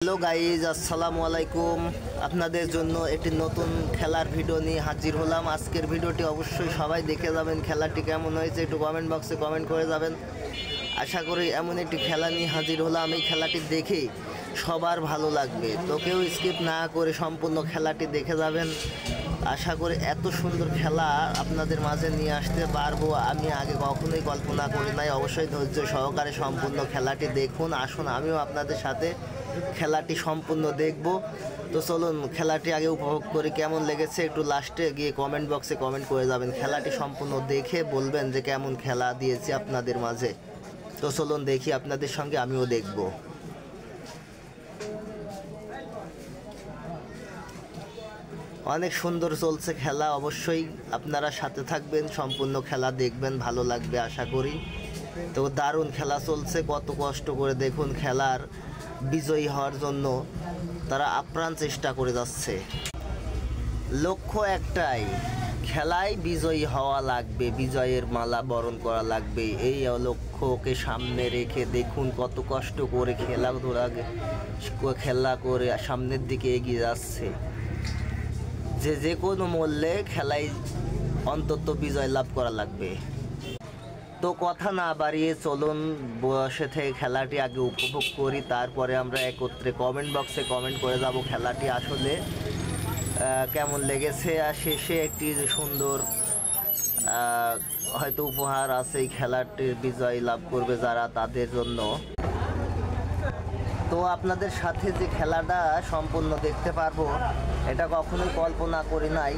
Hello guys, আসসালামু আলাইকুম। আপনাদের জন্য একটি নতুন খেলার ভিডিও নিয়ে হাজির হলাম। আজকের ভিডিওটি অবশ্যই সবাই দেখে যাবেন। খেলাটি কেমন হয়েছে একটু কমেন্ট বক্সে কমেন্ট করে যাবেন। আশা করি এমন একটি খেলা নিয়ে হাজির হলাম, এই খেলাটি দেখে সবার ভালো লাগবে। তো কেউ স্কিপ না করে সম্পূর্ণ খেলাটি দেখে যাবেন। আশা করি এত সুন্দর খেলা আপনাদের মাঝে নিয়ে আসতে পারবো আমি আগে কখনোই কল্পনা করি নাই। অবশ্যই ধৈর্য সহকারে সম্পূর্ণ খেলাটি দেখুন। আসুন আমিও আপনাদের সাথে খেলাটি সম্পূর্ণ দেখব। তো চলুন খেলাটি আগে উপভোগ করে কেমন লেগেছে একটু লাস্টে গিয়ে কমেন্ট বক্সে কমেন্ট করে যাবেন। খেলাটি সম্পূর্ণ দেখে বলবেন যে কেমন খেলা দিয়েছি আপনাদের মাঝে। তো চলুন দেখি, আপনাদের সঙ্গে আমিও দেখব। অনেক সুন্দর চলছে খেলা, অবশ্যই আপনারা সাথে থাকবেন, সম্পূর্ণ খেলা দেখবেন, ভালো লাগবে আশা করি। তো দারুণ খেলা চলছে, কত কষ্ট করে দেখুন খেলার বিজয়ী হওয়ার জন্য তারা আপ্রাণ চেষ্টা করে যাচ্ছে। লক্ষ্য একটাই, খেলায় বিজয়ী হওয়া লাগবে, বিজয়ের মালা বরণ করা লাগবে। এই লক্ষ্যকে সামনে রেখে দেখুন কত কষ্ট করে খেলা করে সামনের দিকে এগিয়ে যাচ্ছে। যে কোনো মূল্যে খেলায় অন্তত বিজয় লাভ করা লাগবে। তো কথা না বাড়িয়ে চলুন বসে থেকে খেলাটি আগে উপভোগ করি, তারপরে আমরা একত্রে কমেন্ট বক্সে কমেন্ট করে যাব খেলাটি আসলে কেমন লেগেছে। আর শেষে একটি সুন্দর হয়তো উপহার আছে, এই খেলাটির বিজয় লাভ করবে যারা, তাদের জন্য। তো আপনাদের সাথে যে খেলাটা সম্পূর্ণ দেখতে পারবো এটা কখনোই কল্পনা করি নাই।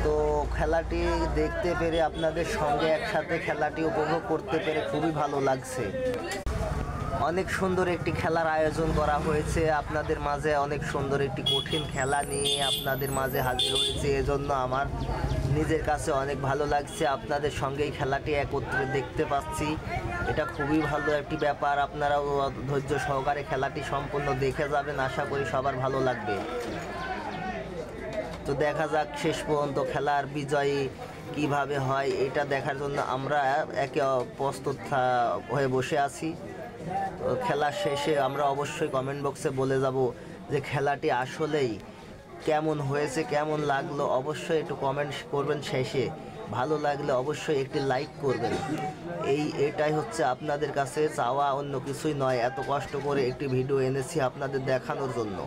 তো খেলাটি দেখতে পেরে আপনাদের সঙ্গে একসাথে খেলাটি উপভোগ করতে পেরে খুবই ভালো লাগছে। অনেক সুন্দর একটি খেলার আয়োজন করা হয়েছে আপনাদের মাঝে, অনেক সুন্দর একটি কঠিন খেলা নিয়ে আপনাদের মাঝে হাজির হয়েছে। এজন্য আমার নিজের কাছে অনেক ভালো লাগছে। আপনাদের সঙ্গে এই খেলাটি একত্রে দেখতে পাচ্ছি, এটা খুবই ভালো একটি ব্যাপার। আপনারাও ধৈর্য সহকারে খেলাটি সম্পূর্ণ দেখে যাবেন, আশা করি সবার ভালো লাগবে। তো দেখা যাক শেষ পর্যন্ত খেলার বিজয়ী কিভাবে হয়, এটা দেখার জন্য আমরা একে প্রস্তুত হয়ে বসে আছি। খেলা শেষে আমরা অবশ্যই কমেন্ট বক্সে বলে যাব যে খেলাটি আসলেই কেমন হয়েছে, কেমন লাগলো। অবশ্যই একটু কমেন্ট করবেন শেষে। ভালো লাগলে অবশ্যই একটি লাইক করবেন। এটাই হচ্ছে আপনাদের কাছে চাওয়া, অন্য কিছুই নয়। এত কষ্ট করে একটি ভিডিও এনেছি আপনাদের দেখানোর জন্য।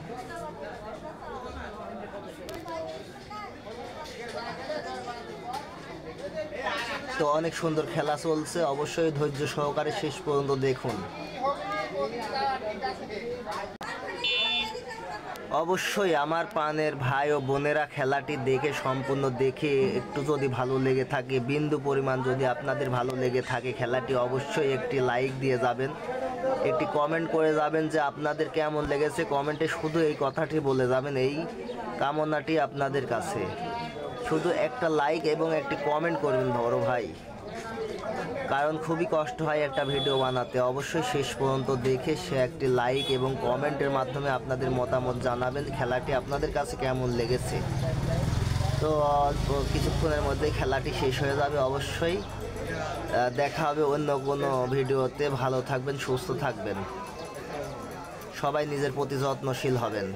তো অনেক সুন্দর খেলা চলছে, অবশ্যই ধৈর্য সহকারে শেষ পর্যন্ত দেখুন। অবশ্যই আমার প্রাণের ভাই ও বোনেরা খেলাটি দেখে সম্পূর্ণ দেখে একটু যদি ভালো লেগে থাকে, বিন্দু পরিমাণ যদি আপনাদের ভালো লেগে থাকে, খেলাটি অবশ্যই একটি লাইক দিয়ে যাবেন, একটি কমেন্ট করে যাবেন যে আপনাদের কেমন লেগেছে। কমেন্টে শুধু এই কথাটি বলে যাবেন, এই কামনাটি আপনাদের কাছে। শুধু একটা লাইক এবং একটি কমেন্ট করবেন বড় ভাই, কারণ খুবই কষ্ট হয় একটা ভিডিও বানাতে। অবশ্যই শেষ পর্যন্ত দেখে সে একটি লাইক এবং কমেন্টের মাধ্যমে আপনাদের মতামত জানাবেন খেলাটি আপনাদের কাছে কেমন লেগেছে। তো কিছুক্ষণের মধ্যে খেলাটি শেষ হয়ে যাবে। অবশ্যই দেখা হবে অন্য কোনো ভিডিওতে। ভালো থাকবেন, সুস্থ থাকবেন, সবাই নিজের প্রতি যত্নশীল হবেন।